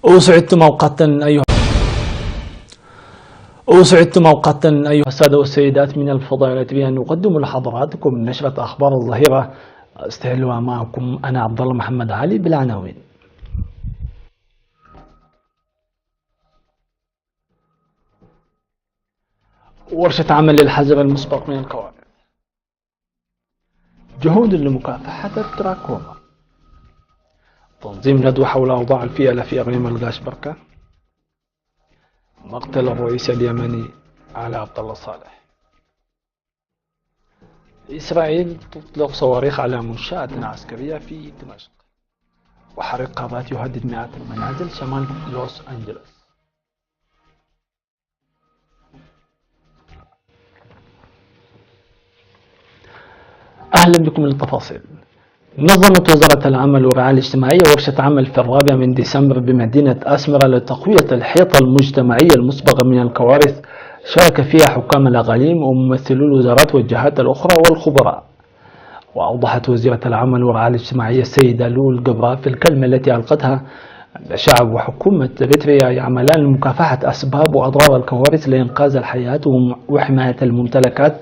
أسعدت موقتا أيها السادة والسيدات من الفضيلة بأن نقدم لحضراتكم نشرة أخبار الظهيرة. استهلوا معكم أنا عبد الله محمد علي بالعناوين. ورشة عمل للحذر المسبق من الكوارث. جهود لمكافحة التراكوما. تنظيم ندوة حول أوضاع الفيلة في إقليم الغاشبركة. مقتل الرئيس اليمني علي عبد الله صالح. إسرائيل تطلق صواريخ على منشأة عسكرية في دمشق. وحريق غابات يهدد مئات المنازل شمال لوس أنجلوس. أهلا بكم للتفاصيل. نظمت وزارة العمل والرعاية الاجتماعية ورشة عمل في 4 ديسمبر بمدينة أسمرة لتقوية الحيطة المجتمعية المسبقة من الكوارث. شارك فيها حكام الأقاليم وممثلو الوزارات والجهات الأخرى والخبراء. وأوضحت وزيرة العمل والرعاية الاجتماعية السيدة لول قبراء في الكلمة التي ألقتها أن الشعب وحكومة بريطانيا يعملان لمكافحة أسباب وأضرار الكوارث لإنقاذ الحياة وحماية الممتلكات،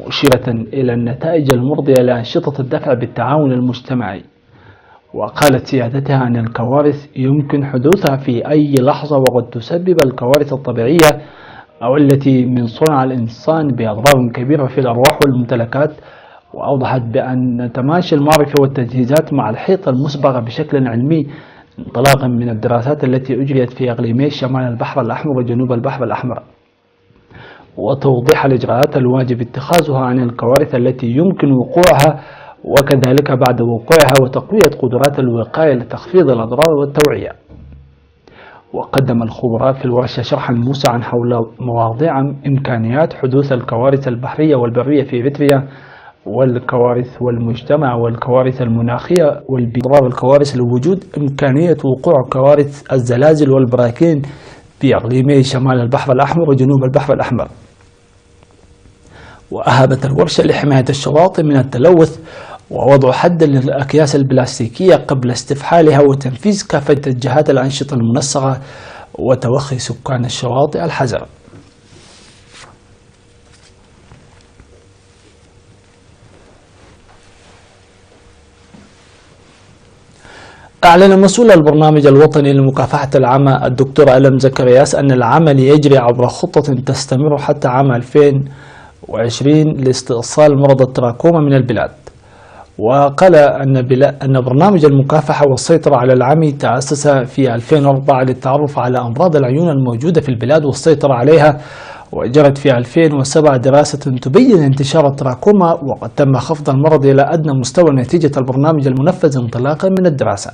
مشيرة إلى النتائج المرضية لأنشطة الدفع بالتعاون المجتمعي. وقالت سيادتها أن الكوارث يمكن حدوثها في أي لحظة، وقد تسبب الكوارث الطبيعية أو التي من صنع الإنسان بأضرار كبيرة في الأرواح والممتلكات. وأوضحت بأن تماشي المعرفة والتجهيزات مع الحيطة المسبغة بشكل علمي انطلاقا من الدراسات التي أجريت في إقليمي شمال البحر الأحمر وجنوب البحر الأحمر، وتوضيح الإجراءات الواجب اتخاذها عن الكوارث التي يمكن وقوعها وكذلك بعد وقوعها، وتقوية قدرات الوقاية لتخفيض الأضرار والتوعية. وقدم الخبراء في الورشة شرحا موسعا حول مواضيع إمكانيات حدوث الكوارث البحرية والبرية في إريتريا، والكوارث والمجتمع والكوارث المناخية والبضرار الكوارث لوجود إمكانية وقوع كوارث الزلازل والبراكين في إقليمي شمال البحر الأحمر وجنوب البحر الأحمر. وأهبت الورشة لحماية الشواطئ من التلوث ووضع حد للأكياس البلاستيكية قبل استفحالها، وتنفيذ كافة اتجاهات الأنشطة المنسقة، وتوخي سكان الشواطئ الحذر. أعلن مسؤول البرنامج الوطني لمكافحة العمى الدكتور ألم زكرياس أن العمل يجري عبر خطة تستمر حتى عام 2020 لاستئصال مرض التراكوما من البلاد. وقال أن برنامج المكافحة والسيطرة على العمي تأسس في 2004 للتعرف على أمراض العيون الموجودة في البلاد والسيطرة عليها، وجرت في 2007 دراسة تبين انتشار التراكوما، وقد تم خفض المرض إلى أدنى مستوى نتيجة البرنامج المنفذ انطلاقا من الدراسة.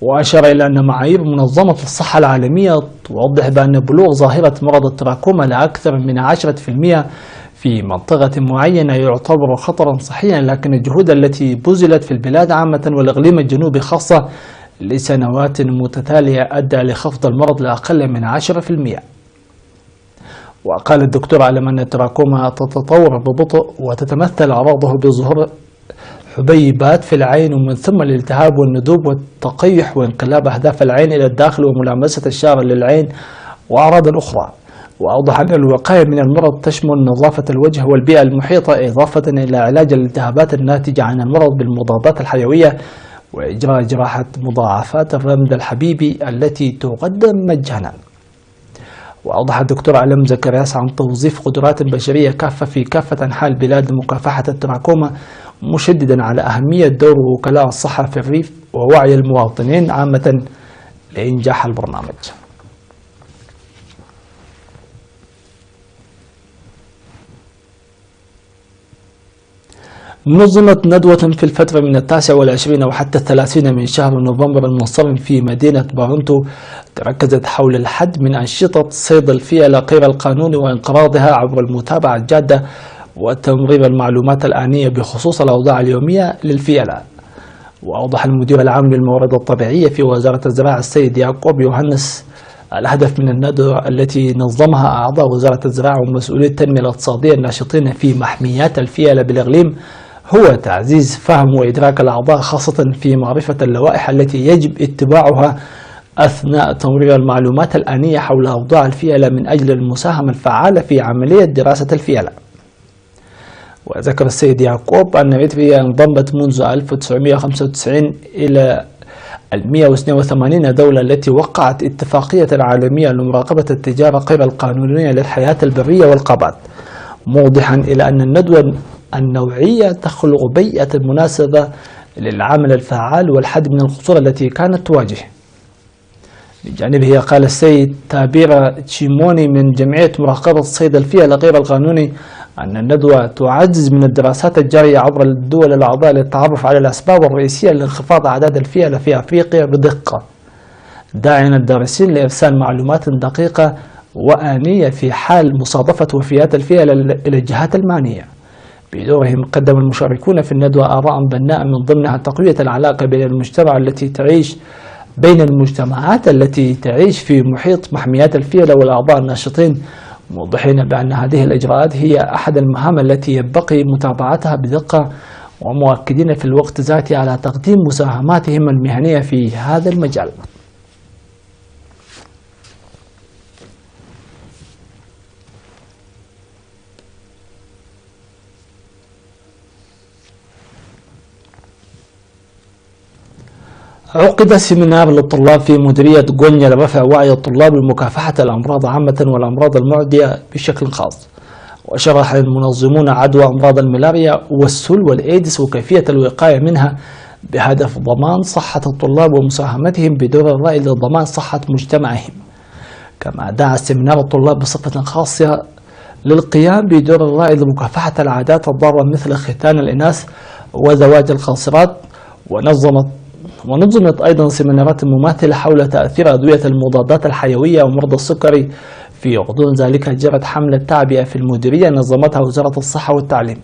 وأشار إلى أن معايير منظمة الصحة العالمية توضح بأن بلوغ ظاهرة مرض التراكوما لأكثر من 10% في منطقة معينة يعتبر خطرا صحيا، لكن الجهود التي بذلت في البلاد عامة والإقليم الجنوبي خاصة لسنوات متتالية أدى لخفض المرض لأقل من 10%. وقال الدكتور علم أن التراكوما تتطور ببطء، وتتمثل أعراضه بظهور حبيبات في العين، ومن ثم الالتهاب والندوب والتقيح وانقلاب أهداف العين إلى الداخل وملامسة الشعر للعين وأعراض أخرى. وأوضح أن الوقاية من المرض تشمل نظافة الوجه والبيئة المحيطة، إضافة إلى علاج الالتهابات الناتجة عن المرض بالمضادات الحيوية، وإجراء جراحة مضاعفات الرمد الحبيبي التي تقدم مجانا. وأوضح الدكتور علم زكرياس عن توظيف قدرات بشرية كافة في كافة أنحاء البلاد لمكافحة التراكوما، مشددا على أهمية دور وكلاء الصحة في الريف ووعي المواطنين عامة لإنجاح البرنامج. نظمت ندوة في الفترة من 29 وحتى 30 من شهر نوفمبر المنصرم في مدينة تورونتو، تركزت حول الحد من أنشطة صيد الفيلة غير القانوني وانقراضها عبر المتابعة الجادة وتمرير المعلومات الآنية بخصوص الأوضاع اليومية للفيلة. وأوضح المدير العام للموارد الطبيعية في وزارة الزراعة السيد يعقوب يوهنس الهدف من الندوة التي نظمها أعضاء وزارة الزراعة ومسؤولي التنمية الاقتصادية الناشطين في محميات الفيلة بالإقليم هو تعزيز فهم وإدراك الأعضاء، خاصة في معرفة اللوائح التي يجب اتباعها أثناء تمرير المعلومات الآنية حول أوضاع الفيلة من أجل المساهمة الفعالة في عملية دراسة الفيلة. وذكر السيد يعقوب أن إريتريا انضمت منذ 1995 إلى 182 دولة التي وقعت اتفاقية عالمية لمراقبة التجارة غير القانونية للحياة البرية والغابات، موضحا إلى أن الندوة النوعية تخلق بيئة مناسبة للعمل الفعال والحد من الخطورة التي كانت تواجه. بجانبه قال السيد تابيرا تشيموني من جمعية مراقبة الصيد الفيلة غير القانوني أن الندوة تعزز من الدراسات الجارية عبر الدول الأعضاء للتعرف على الأسباب الرئيسية لانخفاض أعداد الفيلة في أفريقيا بدقة، داعيا الدارسين لإرسال معلومات دقيقة وآنية في حال مصادفة وفيات الفيلة إلى الجهات المعنية. بدورهم قدم المشاركون في الندوة آراء بناءة من ضمنها تقوية العلاقة بين المجتمعات التي تعيش في محيط محميات الفيلة والأعضاء الناشطين، موضحين بأن هذه الإجراءات هي أحد المهام التي ينبغي متابعتها بدقة، ومؤكدين في الوقت ذاته على تقديم مساهماتهم المهنية في هذا المجال. عقد سيمينار للطلاب في مديرية غونيا لرفع وعي الطلاب بمكافحة الأمراض عامة والأمراض المعدية بشكل خاص، وشرح المنظمون عدوى أمراض الملاريا والسل والإيدس وكيفية الوقاية منها بهدف ضمان صحة الطلاب ومساهمتهم بدور الرأي لضمان صحة مجتمعهم. كما دعا السيمينار الطلاب بصفة خاصة للقيام بدور الرأي لمكافحة العادات الضارة مثل ختان الإناث وزواج القاصرات، ونظمت أيضا سيمينارات مماثلة حول تأثير أدوية المضادات الحيوية ومرضى السكري. في غضون ذلك جرت حملة تعبئة في المديرية نظمتها وزارة الصحة والتعليم،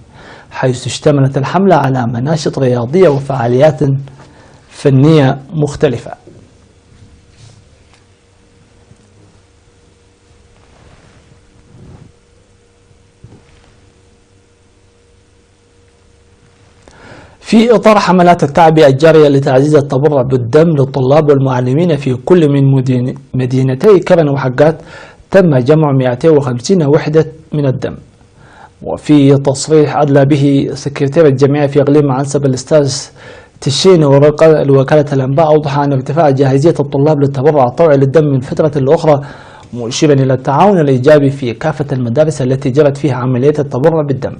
حيث اشتملت الحملة على مناشط رياضية وفعاليات فنية مختلفة. في إطار حملات التعبئة الجارية لتعزيز التبرع بالدم للطلاب والمعلمين في كل من مدينتي كرن وحقات، تم جمع 250 وحدة من الدم. وفي تصريح أدلى به سكرتير الجمعية في إقليم عنسب الأستاذ تشين وكالة الأنباء، أوضح أن ارتفاع جاهزية الطلاب للتبرع الطوعي للدم من فترة لأخرى، مشيرا إلى التعاون الإيجابي في كافة المدارس التي جرت فيها عملية التبرع بالدم.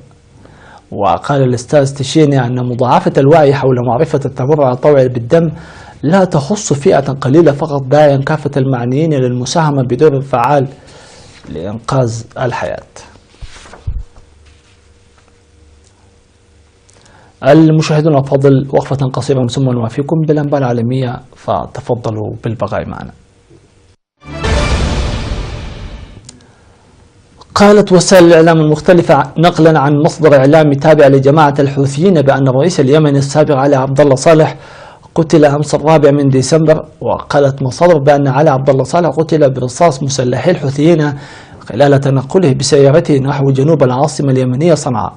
وقال الأستاذ تشيني أن مضاعفة الوعي حول معرفة التبرع الطوعي بالدم لا تخص فئة قليلة فقط، داعيا كافة المعنيين للمساهمة بدور فعال لإنقاذ الحياة. المشاهدون الأفاضل، وقفة قصيرة ثم نوافيكم بالأنباء العالمية، فتفضلوا بالبقاء معنا. قالت وسائل الإعلام المختلفة نقلا عن مصدر إعلامي تابع لجماعة الحوثيين بأن الرئيس اليمني السابق علي عبد الله صالح قتل أمس 4 من ديسمبر. وقالت مصادر بأن علي عبد الله صالح قتل برصاص مسلحي الحوثيين خلال تنقله بسيارته نحو جنوب العاصمة اليمنية صنعاء.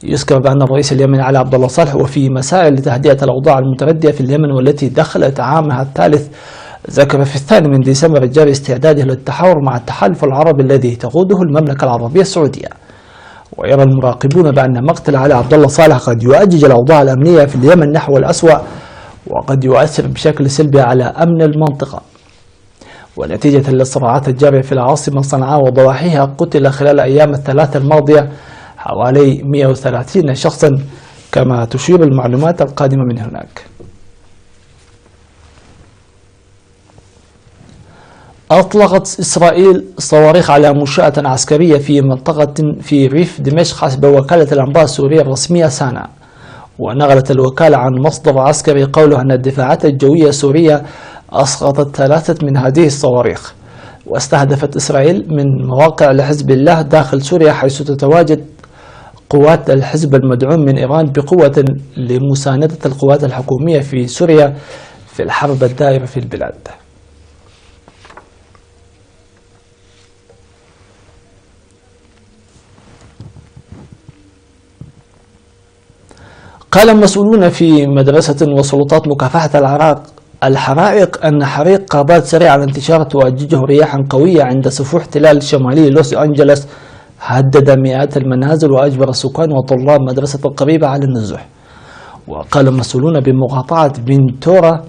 يذكر بأن الرئيس اليمني علي عبد الله صالح وفي مسائل لتهدئة الأوضاع المتردية في اليمن والتي دخلت عامها الثالث، ذكر في 2 من ديسمبر الجاري استعداده للتحاور مع التحالف العربي الذي تقوده المملكة العربية السعودية. ويرى المراقبون بأن مقتل علي عبد الله صالح قد يؤجج الأوضاع الأمنية في اليمن نحو الأسوأ، وقد يؤثر بشكل سلبي على أمن المنطقة. ونتيجة للصراعات الجارية في العاصمة صنعاء وضواحيها، قتل خلال أيام الثلاث الماضية حوالي 130 شخصا، كما تشير المعلومات القادمة من هناك. أطلقت إسرائيل صواريخ على منشأة عسكرية في منطقة في ريف دمشق حسب وكالة الأنباء السورية الرسمية سانا. ونقلت الوكالة عن مصدر عسكري قوله أن الدفاعات الجوية السورية أسقطت 3 من هذه الصواريخ. واستهدفت إسرائيل من مواقع لحزب الله داخل سوريا، حيث تتواجد قوات الحزب المدعوم من إيران بقوة لمساندة القوات الحكومية في سوريا في الحرب الدائرة في البلاد. قال مسؤولون في مدرسة وسلطات مكافحة العراق الحرائق أن حريق قابات سريع الانتشار تؤججه رياحا قوية عند سفوح تلال شمالي لوس أنجلوس هدد مئات المنازل وأجبر السكان وطلاب مدرسة القريبة على النزوح. وقال مسؤولون بمقاطعة فينتورا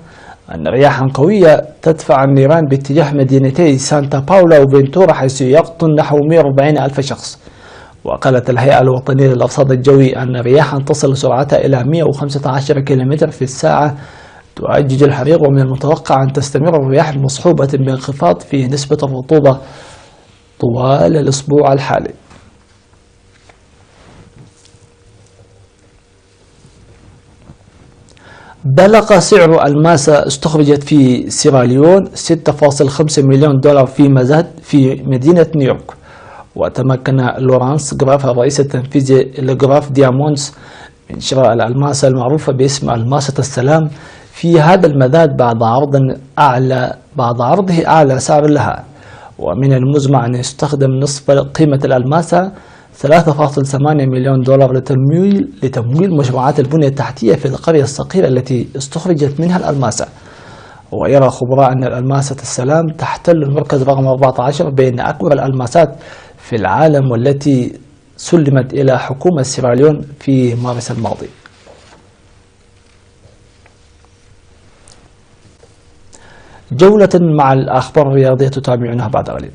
أن رياحا قوية تدفع النيران باتجاه مدينتي سانتا باولا وفينتورا حيث يقطن نحو 140 ألف شخص. وقالت الهيئة الوطنية للأرصاد الجوي أن رياحا تصل سرعتها إلى 115 كم في الساعة تؤجج الحريق، ومن المتوقع أن تستمر الرياح مصحوبة بانخفاض في نسبة الرطوبة طوال الأسبوع الحالي. بلغ سعر ألماسة استخرجت في سيراليون 6.5 مليون دولار في مزاد في مدينة نيويورك. وتمكن لورانس جراف الرئيس التنفيذي لجراف دياموندز من شراء الألماسة المعروفة باسم ألماسة السلام في هذا المزاد بعد عرضه أعلى سعر لها. ومن المزمع أن يستخدم نصف قيمة الألماسة 3.8 مليون دولار لتمويل مشروعات البنية التحتية في القرية الصغيرة التي استخرجت منها الألماسة. ويرى خبراء أن الألماسة السلام تحتل المركز رقم 14 بين أكبر الألماسات في العالم، والتي سلمت إلى حكومة سيراليون في مارس الماضي. جولة مع الأخبار الرياضية تتابعونها بعد قليل.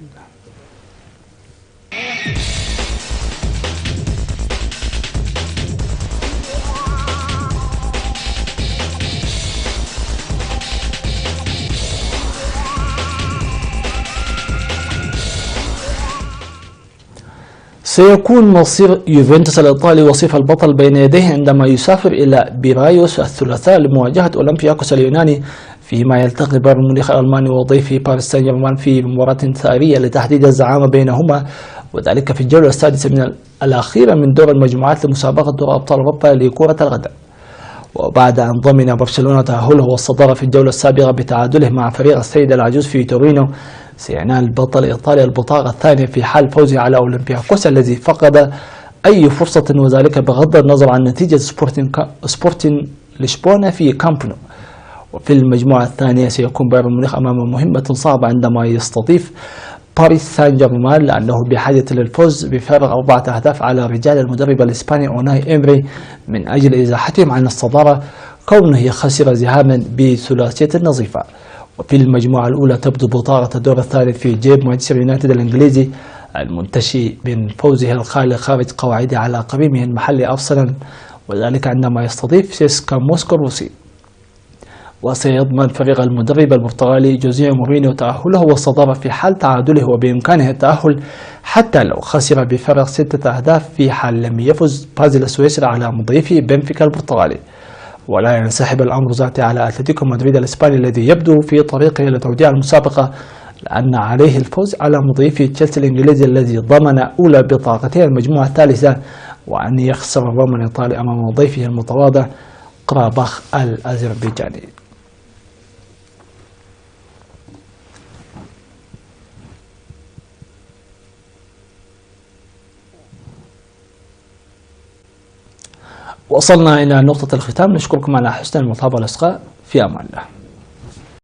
سيكون مصير يوفنتوس الإيطالي وصيف البطل بين يديه عندما يسافر إلى بيرايوس الثلاثاء لمواجهة أولمبياكوس اليوناني، فيما يلتقي بايرن ميونخ الألماني وضيفه باريس سان جيرمان في مباراة ثارية لتحديد الزعامة بينهما، وذلك في الجولة السادسة من الأخيرة من دور المجموعات لمسابقة دوري أبطال أوروبا لكرة القدم. وبعد أن ضمن برشلونة تأهله والصدارة في الجولة السابقة بتعادله مع فريق السيد العجوز في تورينو، سينال البطل الإيطالي البطاقة الثانية في حال فوزه على أولمبياكوس الذي فقد أي فرصة، وذلك بغض النظر عن نتيجة سبورتين لشبونة في كامب نو. وفي المجموعة الثانية سيكون بايرن ميونخ أمام مهمة صعبة عندما يستضيف باريس سان جيرمان، لأنه بحاجة للفوز بفارق 4 أهداف على رجال المدرب الإسباني أوناي إمري من أجل إزاحتهم عن الصدارة، كونه خسر ذهابا بثلاثية نظيفة. وفي المجموعة الأولى تبدو بطاقة الدور الثالث في جيب مانشستر يونايتد الإنجليزي المنتشي من فوزه الخالي خارج قواعده على قريبه المحلي أرسنال، وذلك عندما يستضيف سيسكا موسكو الروسي. وسيضمن فريق المدرب البرتغالي جوزيه مورينيو تأهله والصدارة في حال تعادله، وبإمكانه التأهل حتى لو خسر بفارق 6 أهداف في حال لم يفز بازل السويسري على مضيفه بنفيكا البرتغالي. ولا ينسحب الأمر ذاته على أتلتيكو مدريد الإسباني الذي يبدو في طريقه لتوديع المسابقة، لأن عليه الفوز على مضيفه تشيلسي الإنجليزي الذي ضمن أولى بطاقتي المجموعة الثالثة، وأن يخسر روما الإيطالي أمام مضيفه المتواضع قراباخ الأذربيجاني. وصلنا إلى نقطة الختام، نشكركم على حسن المتابعة والإصغاء، في أمان الله.